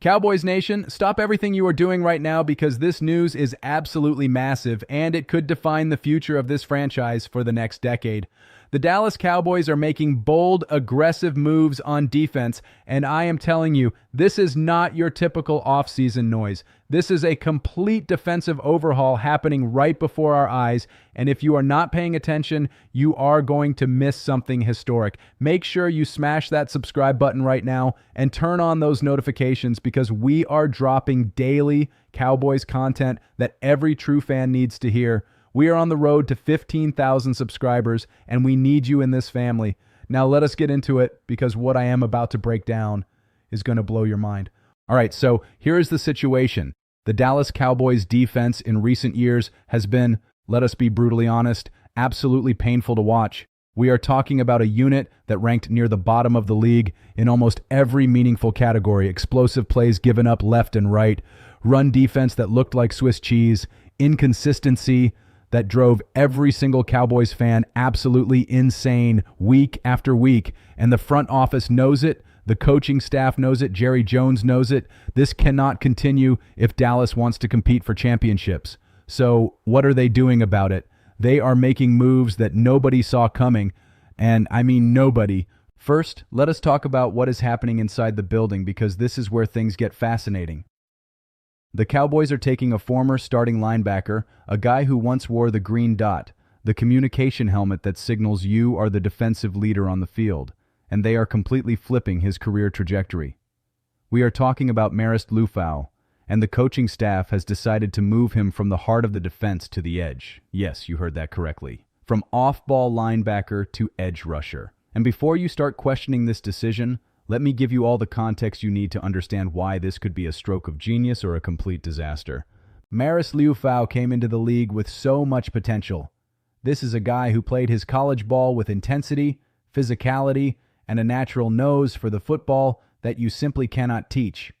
Cowboys Nation, stop everything you are doing right now because this news is absolutely massive and it could define the future of this franchise for the next decade. The Dallas Cowboys are making bold, aggressive moves on defense, and I am telling you, this is not your typical offseason noise. This is a complete defensive overhaul happening right before our eyes, and if you are not paying attention, you are going to miss something historic. Make sure you smash that subscribe button right now and turn on those notifications because we are dropping daily Cowboys content that every true fan needs to hear. We are on the road to 15,000 subscribers, and we need you in this family. Now let us get into it because what I am about to break down is going to blow your mind. All right, so here is the situation. The Dallas Cowboys defense in recent years has been, let us be brutally honest, absolutely painful to watch. We are talking about a unit that ranked near the bottom of the league in almost every meaningful category. Explosive plays given up left and right, run defense that looked like Swiss cheese, inconsistency that drove every single Cowboys fan absolutely insane week after week. And the front office knows it. The coaching staff knows it. Jerry Jones knows it. This cannot continue if Dallas wants to compete for championships. So what are they doing about it? They are making moves that nobody saw coming. And I mean nobody. First, let us talk about what is happening inside the building because this is where things get fascinating. The Cowboys are taking a former starting linebacker, a guy who once wore the green dot, the communication helmet that signals you are the defensive leader on the field, and they are completely flipping his career trajectory. We are talking about Marist Liufau, and the coaching staff has decided to move him from the heart of the defense to the edge. Yes, you heard that correctly. From off-ball linebacker to edge rusher. And before you start questioning this decision, let me give you all the context you need to understand why this could be a stroke of genius or a complete disaster. Marist Liufau came into the league with so much potential. This is a guy who played his college ball with intensity, physicality, and a natural nose for the football that you simply cannot teach.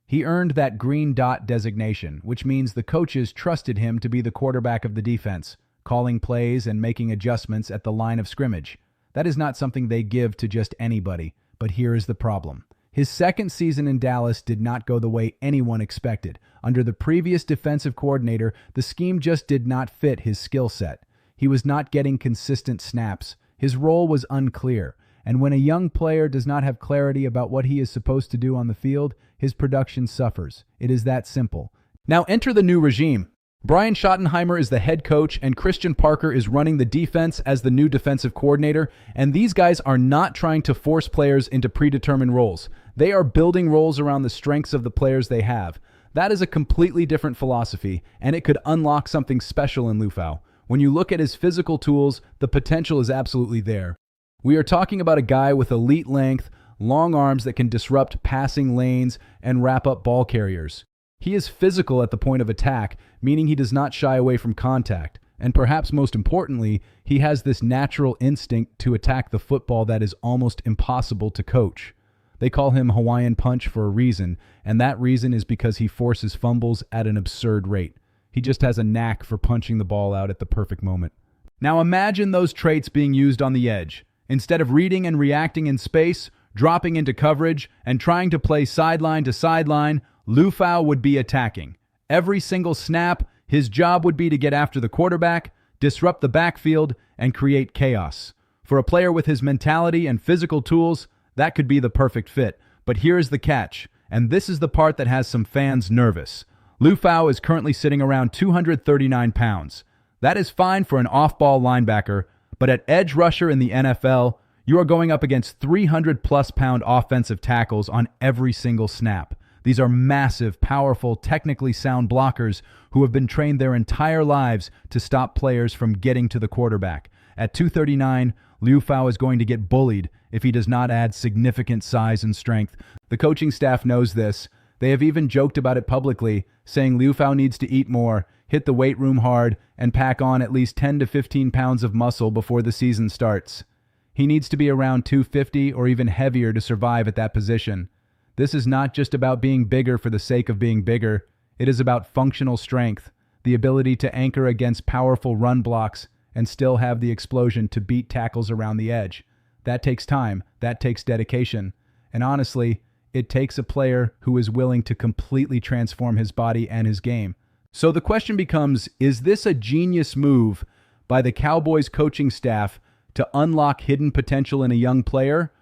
He earned that green dot designation, which means the coaches trusted him to be the quarterback of the defense, calling plays and making adjustments at the line of scrimmage. That is not something they give to just anybody. But here is the problem. His second season in Dallas did not go the way anyone expected. Under the previous defensive coordinator, the scheme just did not fit his skill set. He was not getting consistent snaps. His role was unclear. And when a young player does not have clarity about what he is supposed to do on the field, his production suffers. It is that simple. Now enter the new regime. Brian Schottenheimer is the head coach, and Christian Parker is running the defense as the new defensive coordinator, and these guys are not trying to force players into predetermined roles. They are building roles around the strengths of the players they have. That is a completely different philosophy, and it could unlock something special in Liufau. When you look at his physical tools, the potential is absolutely there. We are talking about a guy with elite length, long arms that can disrupt passing lanes and wrap up ball carriers. He is physical at the point of attack, meaning he does not shy away from contact. And perhaps most importantly, he has this natural instinct to attack the football that is almost impossible to coach. They call him Hawaiian Punch for a reason, and that reason is because he forces fumbles at an absurd rate. He just has a knack for punching the ball out at the perfect moment. Now imagine those traits being used on the edge. Instead of reading and reacting in space, dropping into coverage, and trying to play sideline to sideline, Liufau would be attacking. Every single snap, his job would be to get after the quarterback, disrupt the backfield, and create chaos. For a player with his mentality and physical tools, that could be the perfect fit. But here's the catch, and this is the part that has some fans nervous. Liufau is currently sitting around 239 pounds. That is fine for an off-ball linebacker, but at edge rusher in the NFL, you are going up against 300-plus pound offensive tackles on every single snap. These are massive, powerful, technically sound blockers who have been trained their entire lives to stop players from getting to the quarterback. At 239, Liufau is going to get bullied if he does not add significant size and strength. The coaching staff knows this. They have even joked about it publicly, saying Liufau needs to eat more, hit the weight room hard, and pack on at least 10 to 15 pounds of muscle before the season starts. He needs to be around 250 or even heavier to survive at that position. This is not just about being bigger for the sake of being bigger. It is about functional strength, the ability to anchor against powerful run blocks and still have the explosion to beat tackles around the edge. That takes time. That takes dedication. And honestly, It takes a player who is willing to completely transform his body and his game. So the question becomes, is this a genius move by the Cowboys coaching staff to unlock hidden potential in a young player?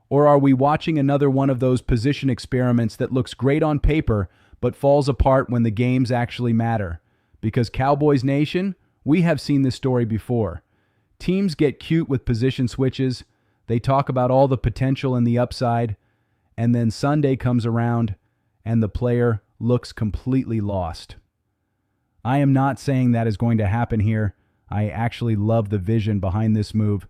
Or are we watching another one of those position experiments that looks great on paper but falls apart when the games actually matter? Because Cowboys Nation, we have seen this story before. Teams get cute with position switches, they talk about all the potential and the upside, and then Sunday comes around and the player looks completely lost. I am not saying that is going to happen here. I actually love the vision behind this move,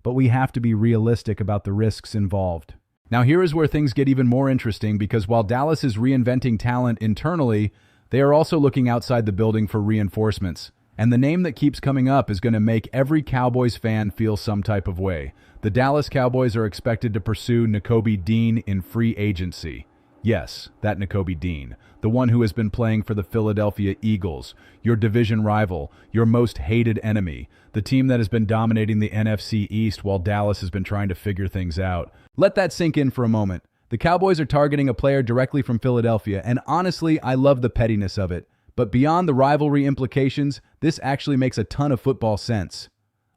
but we have to be realistic about the risks involved. Now here is where things get even more interesting, because while Dallas is reinventing talent internally, they are also looking outside the building for reinforcements. And the name that keeps coming up is going to make every Cowboys fan feel some type of way. The Dallas Cowboys are expected to pursue Nakobe Dean in free agency. Yes, that Nakobe Dean, the one who has been playing for the Philadelphia Eagles, your division rival, your most hated enemy, the team that has been dominating the NFC East while Dallas has been trying to figure things out. Let that sink in for a moment. The Cowboys are targeting a player directly from Philadelphia, and honestly, I love the pettiness of it. But beyond the rivalry implications, this actually makes a ton of football sense.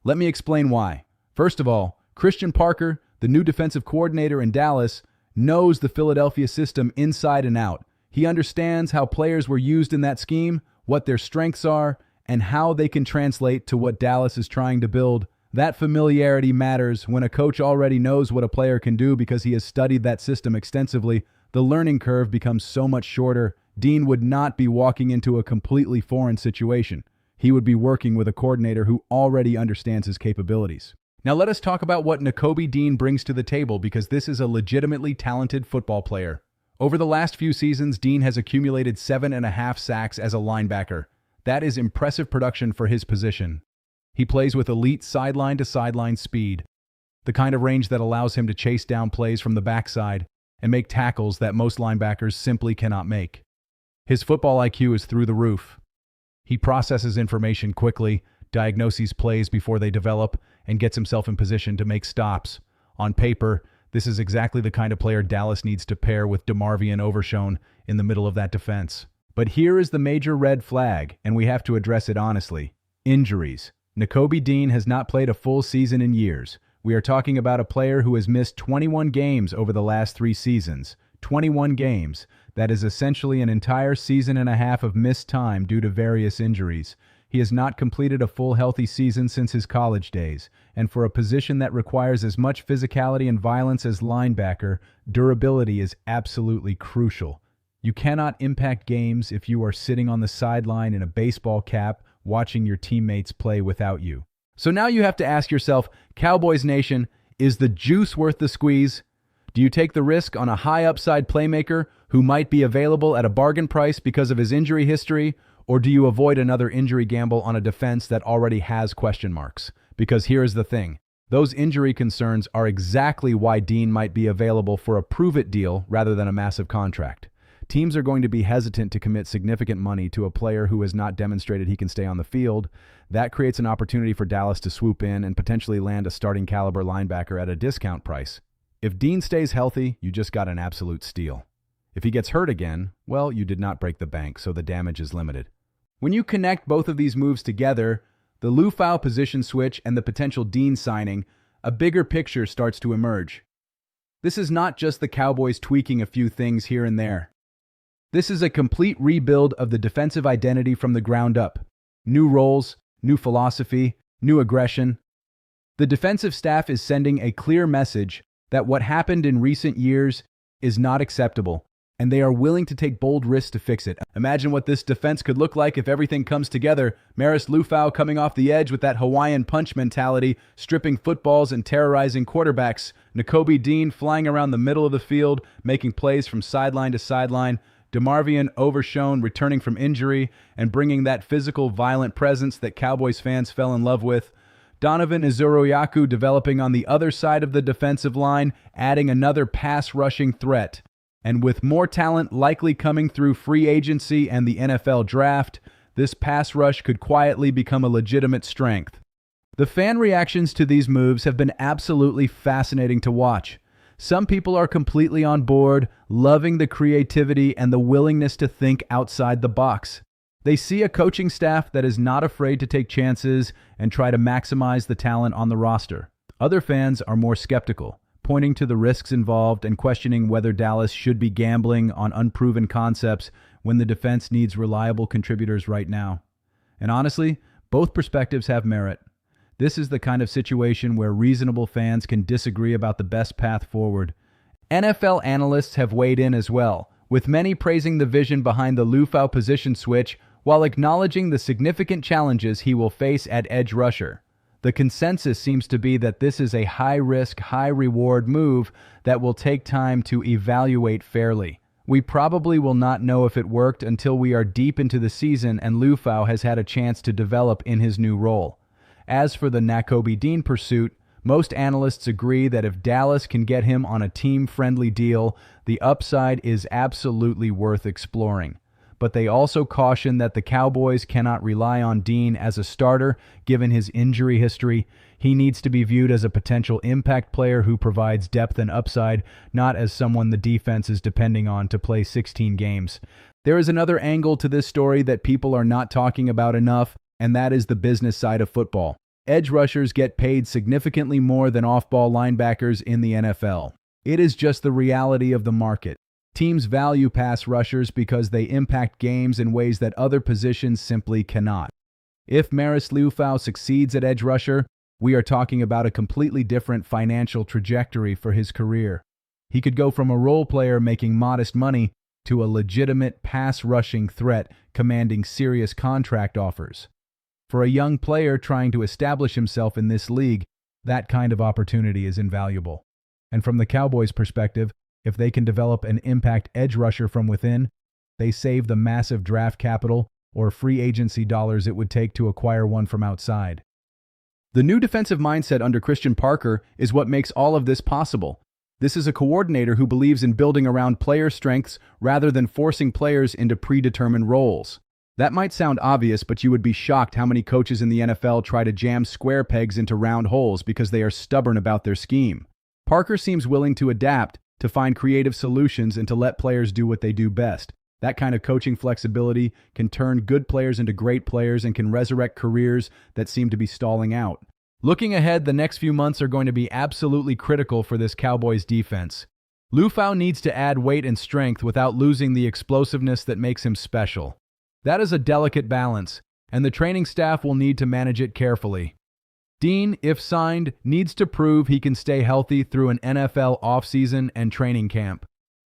Let me explain why. First of all, Christian Parker, the new defensive coordinator in Dallas, knows the Philadelphia system inside and out. He understands how players were used in that scheme, what their strengths are, and how they can translate to what Dallas is trying to build. That familiarity matters. When a coach already knows what a player can do because he has studied that system extensively, the learning curve becomes so much shorter. Dean would not be walking into a completely foreign situation. He would be working with a coordinator who already understands his capabilities. Now let us talk about what Nakobe Dean brings to the table, because this is a legitimately talented football player. Over the last few seasons, Dean has accumulated 7.5 sacks as a linebacker. That is impressive production for his position. He plays with elite sideline-to-sideline speed, the kind of range that allows him to chase down plays from the backside and make tackles that most linebackers simply cannot make. His football IQ is through the roof. He processes information quickly, diagnoses plays before they develop, and gets himself in position to make stops. On paper, this is exactly the kind of player Dallas needs to pair with DeMarvion Overshown in the middle of that defense. But here is the major red flag, and we have to address it honestly. Injuries. Nakobe Dean has not played a full season in years. We are talking about a player who has missed 21 games over the last 3 seasons. 21 games. That is essentially an entire season and a half of missed time due to various injuries. He has not completed a full healthy season since his college days, and for a position that requires as much physicality and violence as linebacker, durability is absolutely crucial. You cannot impact games if you are sitting on the sideline in a baseball cap watching your teammates play without you. So now you have to ask yourself, Cowboys Nation, is the juice worth the squeeze? Do you take the risk on a high upside playmaker who might be available at a bargain price because of his injury history, or do you avoid another injury gamble on a defense that already has question marks? Because here is the thing. Those injury concerns are exactly why Dean might be available for a prove-it deal rather than a massive contract. Teams are going to be hesitant to commit significant money to a player who has not demonstrated he can stay on the field. That creates an opportunity for Dallas to swoop in and potentially land a starting caliber linebacker at a discount price. If Dean stays healthy, you just got an absolute steal. If he gets hurt again, well, you did not break the bank, so the damage is limited. When you connect both of these moves together, the Lufau position switch and the potential Dean signing, a bigger picture starts to emerge. This is not just the Cowboys tweaking a few things here and there. This is a complete rebuild of the defensive identity from the ground up. New roles, new philosophy, new aggression. The defensive staff is sending a clear message that what happened in recent years is not acceptable, and they are willing to take bold risks to fix it. Imagine what this defense could look like if everything comes together. Maris Lufau coming off the edge with that Hawaiian punch mentality, stripping footballs and terrorizing quarterbacks. Nakobe Dean flying around the middle of the field, making plays from sideline to sideline. DeMarvion Overshown returning from injury and bringing that physical, violent presence that Cowboys fans fell in love with. Donovan Izoroyaku developing on the other side of the defensive line, adding another pass-rushing threat. And with more talent likely coming through free agency and the NFL draft, this pass rush could quietly become a legitimate strength. The fan reactions to these moves have been absolutely fascinating to watch. Some people are completely on board, loving the creativity and the willingness to think outside the box. They see a coaching staff that is not afraid to take chances and try to maximize the talent on the roster. Other fans are more skeptical, pointing to the risks involved and questioning whether Dallas should be gambling on unproven concepts when the defense needs reliable contributors right now. And honestly, both perspectives have merit. This is the kind of situation where reasonable fans can disagree about the best path forward. NFL analysts have weighed in as well, with many praising the vision behind the Lufau position switch while acknowledging the significant challenges he will face at edge rusher. The consensus seems to be that this is a high-risk, high-reward move that will take time to evaluate fairly. We probably will not know if it worked until we are deep into the season and Lufau has had a chance to develop in his new role. As for the Nakobe Dean pursuit, most analysts agree that if Dallas can get him on a team-friendly deal, the upside is absolutely worth exploring. But they also caution that the Cowboys cannot rely on Dean as a starter, given his injury history. He needs to be viewed as a potential impact player who provides depth and upside, not as someone the defense is depending on to play 16 games. There is another angle to this story that people are not talking about enough, and that is the business side of football. Edge rushers get paid significantly more than off-ball linebackers in the NFL. It is just the reality of the market. Teams value pass rushers because they impact games in ways that other positions simply cannot. If Maris Lufau succeeds at edge rusher, we are talking about a completely different financial trajectory for his career. He could go from a role player making modest money to a legitimate pass-rushing threat commanding serious contract offers. For a young player trying to establish himself in this league, that kind of opportunity is invaluable. And from the Cowboys' perspective, if they can develop an impact edge rusher from within, they save the massive draft capital or free agency dollars it would take to acquire one from outside. The new defensive mindset under Christian Parker is what makes all of this possible. This is a coordinator who believes in building around player strengths rather than forcing players into predetermined roles. That might sound obvious, but you would be shocked how many coaches in the NFL try to jam square pegs into round holes because they are stubborn about their scheme. Parker seems willing to adapt, to find creative solutions, and to let players do what they do best. That kind of coaching flexibility can turn good players into great players and can resurrect careers that seem to be stalling out. Looking ahead, the next few months are going to be absolutely critical for this Cowboys defense. Lufau needs to add weight and strength without losing the explosiveness that makes him special. That is a delicate balance, and the training staff will need to manage it carefully. Dean, if signed, needs to prove he can stay healthy through an NFL offseason and training camp.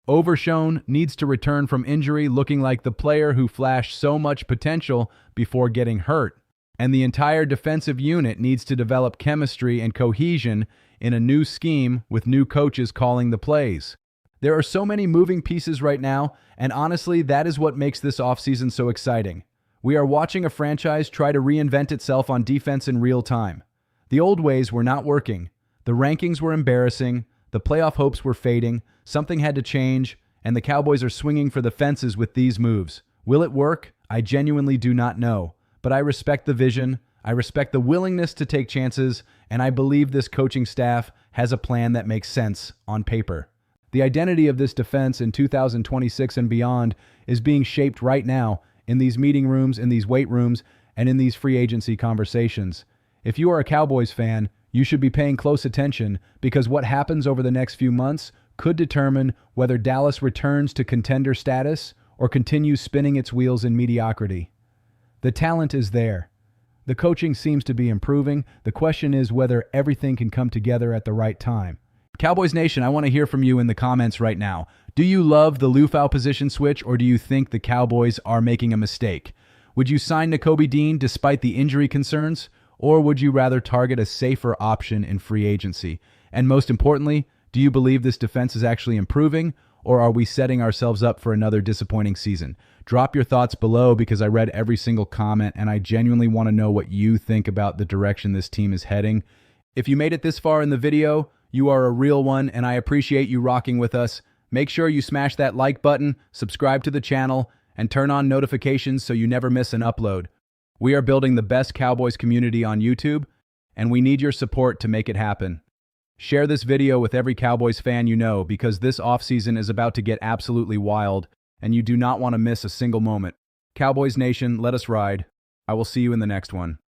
Overshone needs to return from injury looking like the player who flashed so much potential before getting hurt. And the entire defensive unit needs to develop chemistry and cohesion in a new scheme with new coaches calling the plays. There are so many moving pieces right now, and honestly, that is what makes this offseason so exciting. We are watching a franchise try to reinvent itself on defense in real time. The old ways were not working. The rankings were embarrassing. The playoff hopes were fading. Something had to change, and the Cowboys are swinging for the fences with these moves. Will it work? I genuinely do not know. But I respect the vision, I respect the willingness to take chances, and I believe this coaching staff has a plan that makes sense on paper. The identity of this defense in 2026 and beyond is being shaped right now in these meeting rooms, in these weight rooms, and in these free agency conversations. If you are a Cowboys fan, you should be paying close attention because what happens over the next few months could determine whether Dallas returns to contender status or continues spinning its wheels in mediocrity. The talent is there. The coaching seems to be improving. The question is whether everything can come together at the right time. Cowboys Nation, I want to hear from you in the comments right now. Do you love the Lufau position switch, or do you think the Cowboys are making a mistake? Would you sign Nakobe Dean despite the injury concerns, or would you rather target a safer option in free agency? And most importantly, do you believe this defense is actually improving, or are we setting ourselves up for another disappointing season? Drop your thoughts below because I read every single comment and I genuinely want to know what you think about the direction this team is heading. If you made it this far in the video, you are a real one and I appreciate you rocking with us. Make sure you smash that like button, subscribe to the channel, and turn on notifications so you never miss an upload. We are building the best Cowboys community on YouTube, and we need your support to make it happen. Share this video with every Cowboys fan you know because this offseason is about to get absolutely wild, and you do not want to miss a single moment. Cowboys Nation, let us ride. I will see you in the next one.